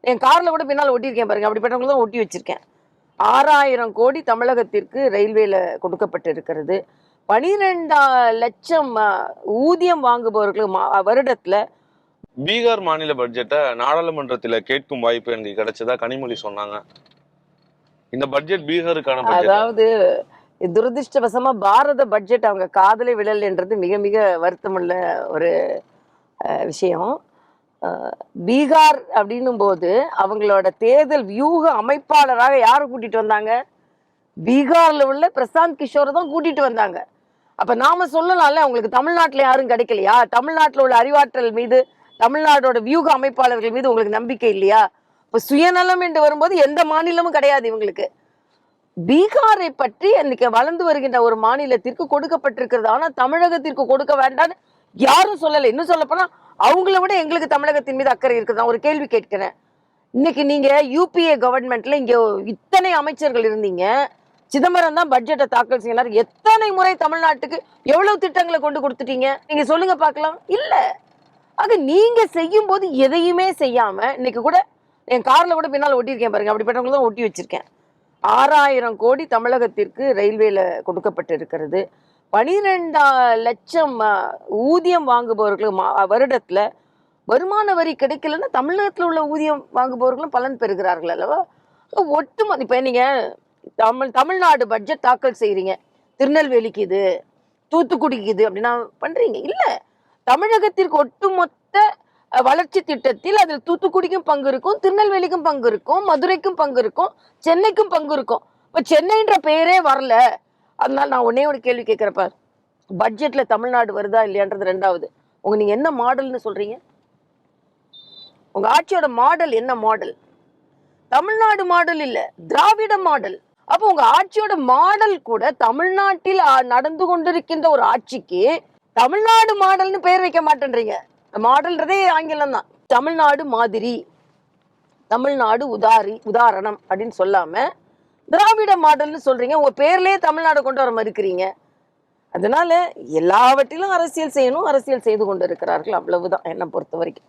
என் கார்ல கூட பின்னால் ஒட்டியிருக்கேன் பாருங்க, அப்படிப்பட்டவங்க தான் ஒட்டி வச்சிருக்கேன். 6000 கோடி தமிழகத்திற்கு ரயில்வேல கொடுக்கப்பட்டு இருக்கிறது. 12 லட்சம் ஊதியம் வாங்குபவர்களுக்கு வருடத்துல. பீகார் மாநில பட்ஜெட்டை நாடாளுமன்றத்துல கேட்கும் வாய்ப்பு எனக்கு கிடைச்சதா கனிமொழி சொன்னாங்க. இந்த பட்ஜெட் பீகாருக்கான பட்ஜெட். அதாவது துரதிருஷ்டவசமா பாரத பட்ஜெட் அவங்க காதலே விழல் என்றது மிக மிக வருத்தமுள்ள ஒரு விஷயம். பீகார் அப்படின்னும் போது அவங்களோட தேர்தல் வியூக அமைப்பாளராக யாரை கூட்டிட்டு வந்தாங்க? பீகார்ல உள்ள பிரசாந்த் கிஷோரை தான் கூட்டிட்டு வந்தாங்க. அப்ப நாம சொல்லலாம்ல, உங்களுக்கு தமிழ்நாட்டுல யாரும் கிடைக்கலையா? தமிழ்நாட்டுல உள்ள அறிவாற்றல் மீது, தமிழ்நாடோட வியூக அமைப்பாளர்கள் மீது உங்களுக்கு நம்பிக்கை இல்லையா? இப்ப சுயநலம் என்று வரும்போது எந்த மாநிலமும் கிடையாது இவங்களுக்கு. பீகாரை பற்றி இன்னைக்கு வளர்ந்து வருகின்ற ஒரு மாநிலத்திற்கு கொடுக்கப்பட்டிருக்கிறது. ஆனா தமிழகத்திற்கு கொடுக்க வேண்டாம்னு யாரும் சொல்லலை. இன்னும் சொல்ல போனா அவங்கள விட எங்களுக்கு தமிழகத்தின் மீது அக்கறை இருக்குது. ஒரு கேள்வி கேட்கிறேன். இன்னைக்கு நீங்க யூபிஏ கவர்மெண்ட்ல இங்க இத்தனை அமைச்சர்கள் இருந்தீங்க. சிதம்பரம் தான் பட்ஜெட்டை தாக்கல் செய்யறாரு. எத்தனை முறை தமிழ்நாட்டுக்கு எவ்வளவு திட்டங்களை கொண்டு கொடுத்துட்டீங்க? நீங்க சொல்லுங்க பார்க்கலாம். இல்ல. ஆக நீங்க செய்யும் போது எதையுமே செய்யாம, இன்னைக்கு கூட என் கார்ல கூட பின்னால் ஒட்டியிருக்கேன் பாருங்க, அப்படிப்பட்டவங்க தான் ஒட்டி வச்சிருக்கேன். 6000 கோடி தமிழகத்திற்கு ரயில்வேல கொடுக்கப்பட்டு இருக்கிறது. 12 லட்சம் ஊதியம் வாங்குபவர்களுக்கு வருடத்துல வருமான வரி கிடைக்கலன்னா தமிழகத்தில் உள்ள ஊதியம் வாங்குபவர்களும் பலன் பெறுகிறார்கள் அல்லவா? ஒட்டுமொத்த இப்ப நீங்க தமிழ்நாடு பட்ஜெட் தாக்கல் செய்யறீங்க, திருநெல்வேலிக்கு இது, தூத்துக்குடிக்கு இது அப்படின்னா பண்றீங்க. இல்ல, தமிழகத்திற்கு ஒட்டுமொத்த வளர்ச்சி திட்டத்தில் அதில் தூத்துக்குடிக்கும் பங்கு இருக்கும், திருநெல்வேலிக்கும் பங்கு இருக்கும், மதுரைக்கும் பங்கு இருக்கும், சென்னைக்கும் பங்கு இருக்கும். இப்ப சென்னைன்ற பெயரே வரல. அதனால நான் ஒன்னே ஒரு கேள்வி கேட்கிறப்ப, பட்ஜெட்ல தமிழ்நாடு வருதா இல்லையான்றது ரெண்டாவது. நீங்க என்ன மாடல்னு சொல்றீங்க? உங்க ஆட்சியோட மாடல் என்ன மாடல்? தமிழ்நாடு மாடல் இல்ல, திராவிட மாடல். அப்போ உங்க ஆட்சியோட மாடல் கூட தமிழ்நாட்டில் நடந்து கொண்டிருக்கின்ற ஒரு ஆட்சிக்கு தமிழ்நாடு மாடல்னு பெயர் வைக்க மாட்டேன்றீங்க. மாடல்ன்றதே ஆங்கிலம் தான். தமிழ்நாடு மாதிரி, தமிழ்நாடு உதாரணம் அப்படின்னு சொல்லாம திராவிட மாடல்னு சொல்றீங்க. உங்க பேர்லயே தமிழ்நாடு கொண்டு வர மறுக்கிறீங்க. அதனால எல்லாவற்றிலும் அரசியல் செய்யணும், அரசியல் செய்து கொண்டு இருக்கிறார்கள். அவ்வளவுதான் என்னை பொறுத்த வரைக்கும்.